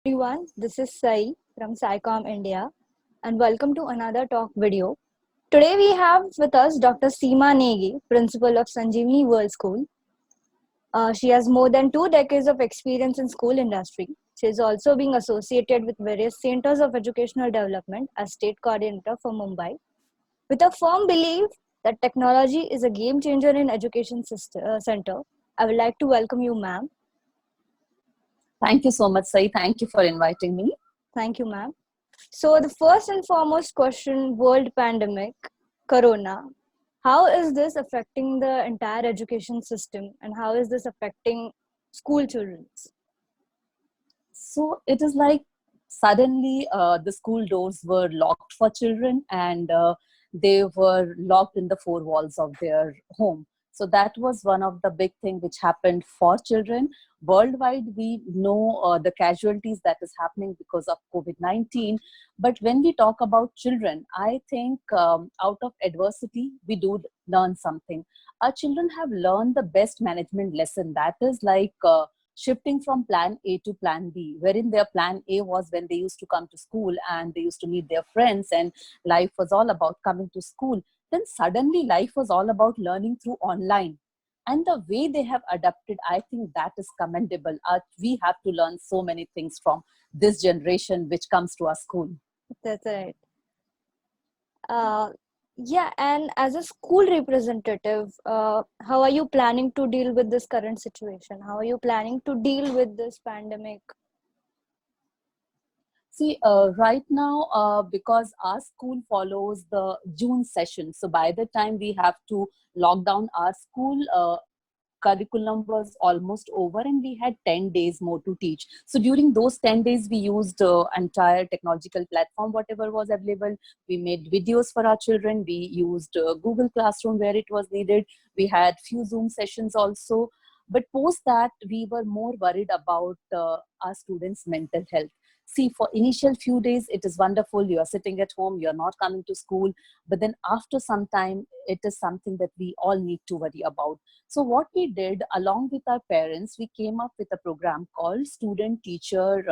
everyone, this is Sai from SciComm India and welcome to another talk video. Today we have with us Dr. Seema Negi, Principal of Sanjeevani World School. She has more than 2 decades of experience in school industry. She is also being associated with various centers of educational development as state coordinator for Mumbai. With a firm belief that technology is a game changer in education center, I would like to welcome you, ma'am. Thank you so much, Sai. Thank you for inviting me. Thank you, ma'am. So the first and foremost question, world pandemic, corona, how is this affecting the entire education system and how is this affecting school children? So it is like suddenly the school doors were locked for children and they were locked in the four walls of their home. So that was one of the big things which happened for children. Worldwide, we know the casualties that is happening because of COVID-19. But when we talk about children, I think out of adversity, we do learn something. Our children have learned the best management lesson. That is like shifting from plan A to plan B, wherein their plan A was when they used to come to school and they used to meet their friends and life was all about coming to school. Then suddenly life was all about learning through online. And the way they have adapted, I think that is commendable. We have to learn so many things from this generation which comes to our school. That's right. Uh, yeah, and as a school representative, how are you planning to deal with this current situation? How are you planning to deal with this pandemic? See, right now, because our school follows the June session, so by the time we have to lock down our school, curriculum was almost over and we had 10 days more to teach. So during those 10 days, we used entire technological platform, whatever was available. We made videos for our children. We used Google Classroom where it was needed. We had few Zoom sessions also. But post that, we were more worried about our students' mental health. See, for initial few days, it is wonderful. You are sitting at home, you're not coming to school. But then after some time, it is something that we all need to worry about. So what we did along with our parents, we came up with a program called Student Teacher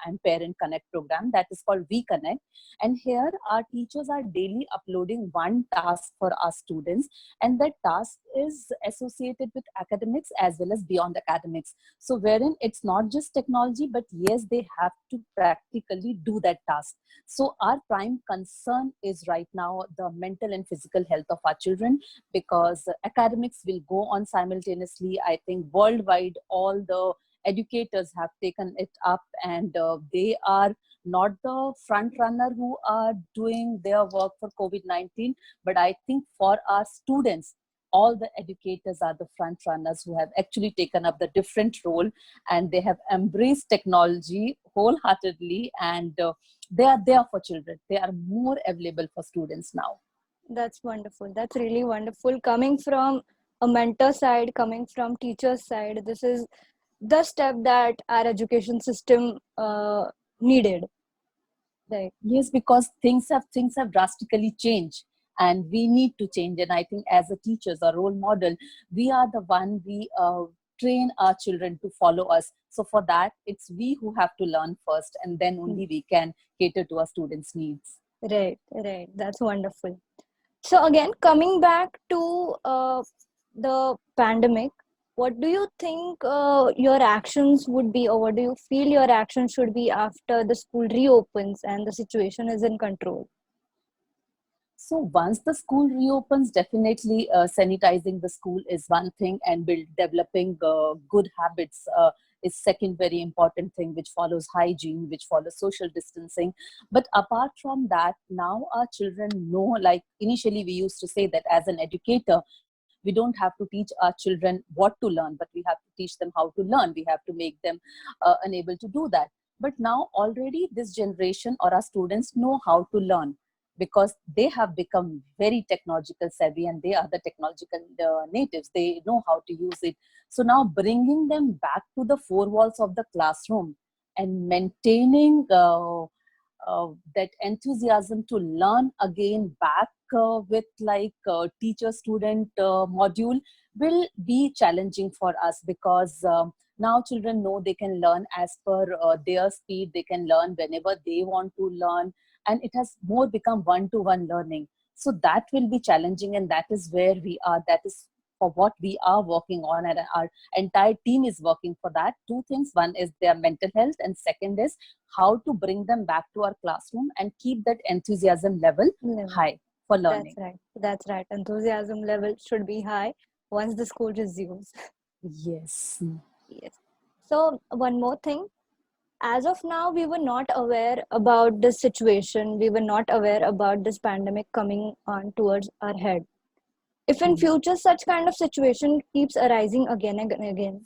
and Parent Connect program, that is called We Connect. And here our teachers are daily uploading one task for our students, and that task is associated with academics as well as beyond academics. So wherein it's not just technology, but yes, they have to practically do that task. So our prime concern is right now the mental and physical health of our children, because academics will go on simultaneously. I think worldwide, all the educators have taken it up, and they are not the front runner who are doing their work for COVID-19, but I think for our students, all the educators are the front runners who have actually taken up the different role, and they have embraced technology wholeheartedly, and they are there for children. They are more available for students now. That's wonderful. That's really wonderful. Coming from a mentor side, coming from teacher side, this is the step that our education system needed. Right. Yes, because things have drastically changed, and we need to change. And I think as a teachers or role model, we are the one, we train our children to follow us. So for that, it's we who have to learn first, and then only we can cater to our students' needs. Right, right. That's wonderful. So again, coming back to the pandemic, what do you think your actions would be, or what do you feel your actions should be after the school reopens and the situation is in control? So once the school reopens, definitely sanitizing the school is one thing, and developing good habits is second very important thing, which follows hygiene, which follows social distancing. But apart from that, now our children know, like initially we used to say that as an educator, we don't have to teach our children what to learn, but we have to teach them how to learn. We have to make them unable to do that. But now already this generation or our students know how to learn, because they have become very technological savvy and they are the technological natives. They know how to use it. So now bringing them back to the four walls of the classroom and maintaining that enthusiasm to learn again back with like teacher student module will be challenging for us, because Now children know they can learn as per their speed. They can learn whenever they want to learn, and it has more become one-to-one learning. So that will be challenging, and that is where we are. That is for what we are working on, and our entire team is working for that. Two things: one is their mental health, and second is how to bring them back to our classroom and keep that enthusiasm level Level. high for That's learning. right. That's right. Enthusiasm level should be high once the school resumes. Yes. Yes. So one more thing. As of now, we were not aware about this situation. We were not aware about this pandemic coming on towards our head. If in Hmm. future such kind of situation keeps arising again and again,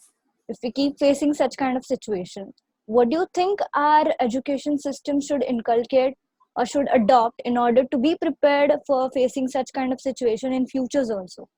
if we keep facing such kind of situation, what do you think our education system should inculcate or should adopt in order to be prepared for facing such kind of situation in futures also?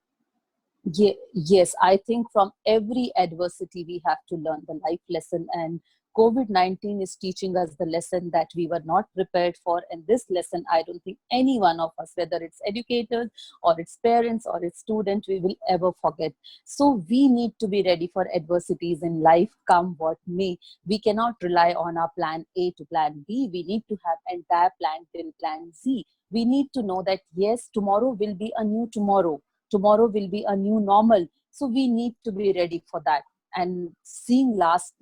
Yes, I think from every adversity we have to learn the life lesson, and COVID-19 is teaching us the lesson that we were not prepared for. And this lesson, I don't think any one of us, whether it's educators or its parents or its students, we will ever forget. So we need to be ready for adversities in life, come what may. We cannot rely on our plan A to plan B. We need to have entire plan till plan Z. We need to know that yes, tomorrow will be a new tomorrow. Tomorrow will be a new normal, so we need to be ready for that. And seeing last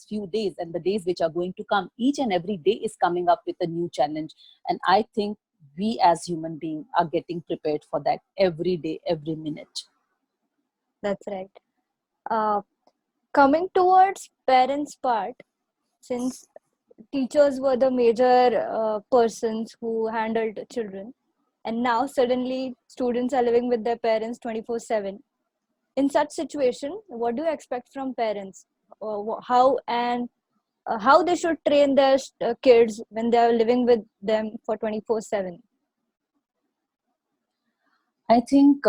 few days and the days which are going to come, each and every day is coming up with a new challenge, and I think we as human beings are getting prepared for that every day, every minute. That's right. Uh, Coming towards parents part, since teachers were the major persons who handled children, and now suddenly students are living with their parents 24/7. In such situation, what do you expect from parents? How and how they should train their kids when they are living with them for 24/7? I think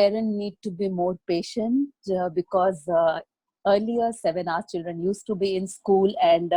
parents need to be more patient because earlier 7 hours children used to be in school, and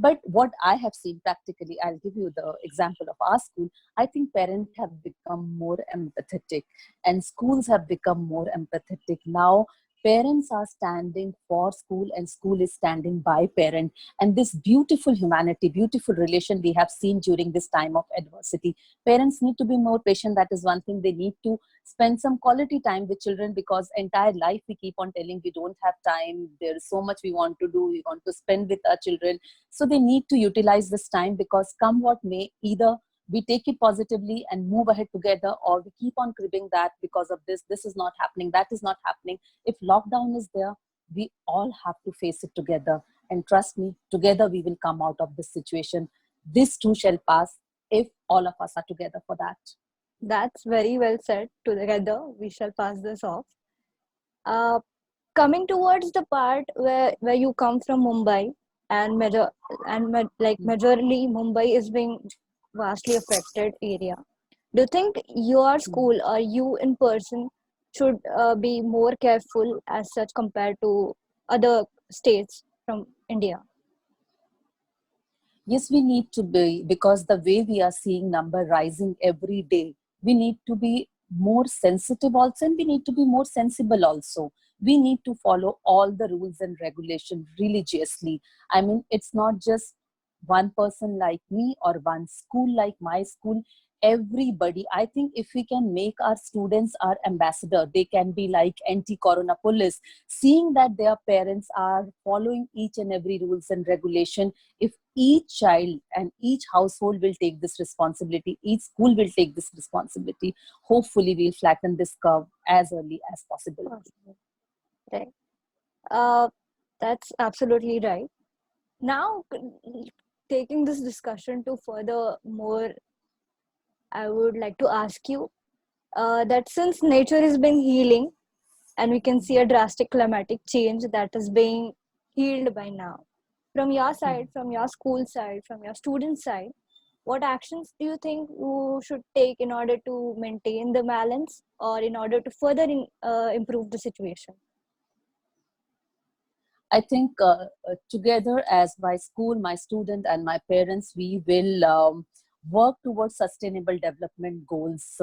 but what I have seen practically, I'll give you the example of our school. I think parents have become more empathetic, and schools have become more empathetic now. Parents are standing for school, and school is standing by parent, and this beautiful humanity, beautiful relation we have seen during this time of adversity. Parents need to be more patient. That is one thing. They need to spend some quality time with children, because entire life we keep on telling we don't have time, there's so much we want to do, we want to spend with our children. So they need to utilize this time, because come what may, either we take it positively and move ahead together, or we keep on cribbing that because of this is not happening, that is not happening. If lockdown is there, we all have to face it together, and trust me, together we will come out of this situation. This too shall pass if all of us are together for that. That's very well said. Together, we shall pass this off. Uh, Coming towards the part where you come from, Mumbai, and like majorly Mumbai is being vastly affected area. Do you think your Mm. school or you in person should be more careful as such compared to other states from India? Yes, we need to be, because the way we are seeing number rising every day, we need to be more sensitive also, and we need to be more sensible also. We need to follow all the rules and regulation religiously. I mean, it's not just one person like me or one school like my school. Everybody, I think if we can make our students our ambassador, they can be like anti-corona police, seeing that their parents are following each and every rules and regulation. If each child and each household will take this responsibility, each school will take this responsibility, hopefully we'll flatten this curve as early as possible. Possible. Right. Uh, that's absolutely right. Now, taking this discussion to further more, I would like to ask you that since nature has been healing and we can see a drastic climatic change that is being healed by now, from your side, from your school side, from your student side, what actions do you think you should take in order to maintain the balance or in order to further improve the situation? I think together as my school, my student, and my parents, we will work towards sustainable development goals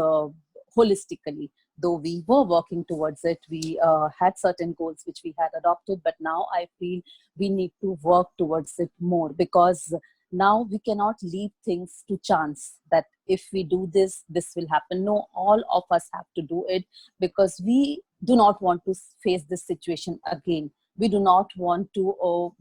holistically. though we were working towards it. We had certain goals which we had adopted, but now I feel we need to work towards it more, because now we cannot leave things to chance that if we do this, this will happen. No, all of us have to do it, because we do not want to face this situation again. We do not want to,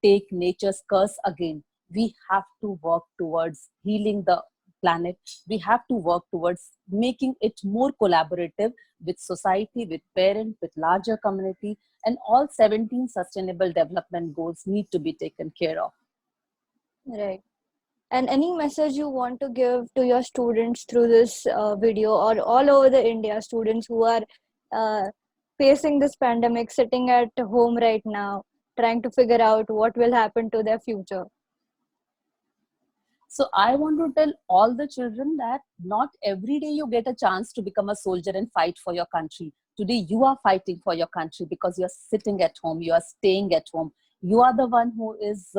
take nature's curse again. We have to work towards healing the planet. We have to work towards making it more collaborative with society, with parents, with larger community, and all 17 sustainable development goals need to be taken care of. Right. And any message you want to give to your students through this video, or all over the India, students who are uh, facing this pandemic, sitting at home right now, trying to figure out what will happen to their future? So I want to tell all the children that not every day you get a chance to become a soldier and fight for your country. Today you are fighting for your country because you're sitting at home, you are staying at home. You are the one who is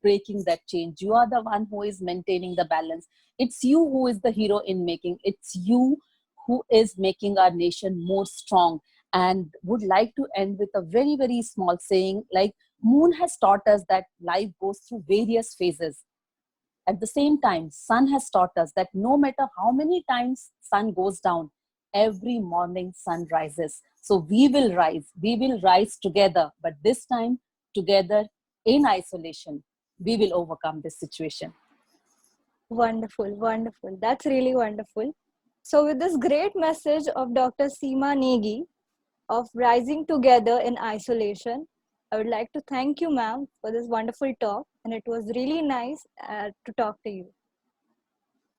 breaking that change. You are the one who is maintaining the balance. It's you who is the hero in making. It's you who is making our nation more strong. And would like to end with a very, very small saying, like Moon has taught us that life goes through various phases. At the same time, sun has taught us that no matter how many times sun goes down, every morning sun rises. So we will rise together, but this time together in isolation, we will overcome this situation. Wonderful, wonderful. That's really wonderful. So, with this great message of Dr. Seema Negi of rising together in isolation, I would like to thank you, ma'am, for this wonderful talk. And it was really nice to talk to you.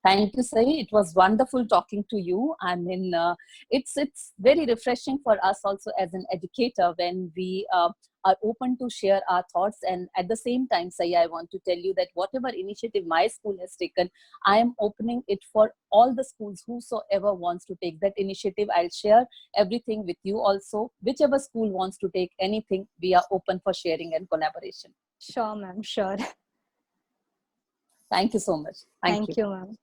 Thank you, Sai. It was wonderful talking to you. It's very refreshing for us also as an educator when we are open to share our thoughts. And at the same time, Sai, I want to tell you that whatever initiative my school has taken, I am opening it for all the schools. Whosoever wants to take that initiative, I'll share everything with you also. Whichever school wants to take anything, we are open for sharing and collaboration. Sure, ma'am, sure. Thank you so much. Thank Thank you. you, ma'am.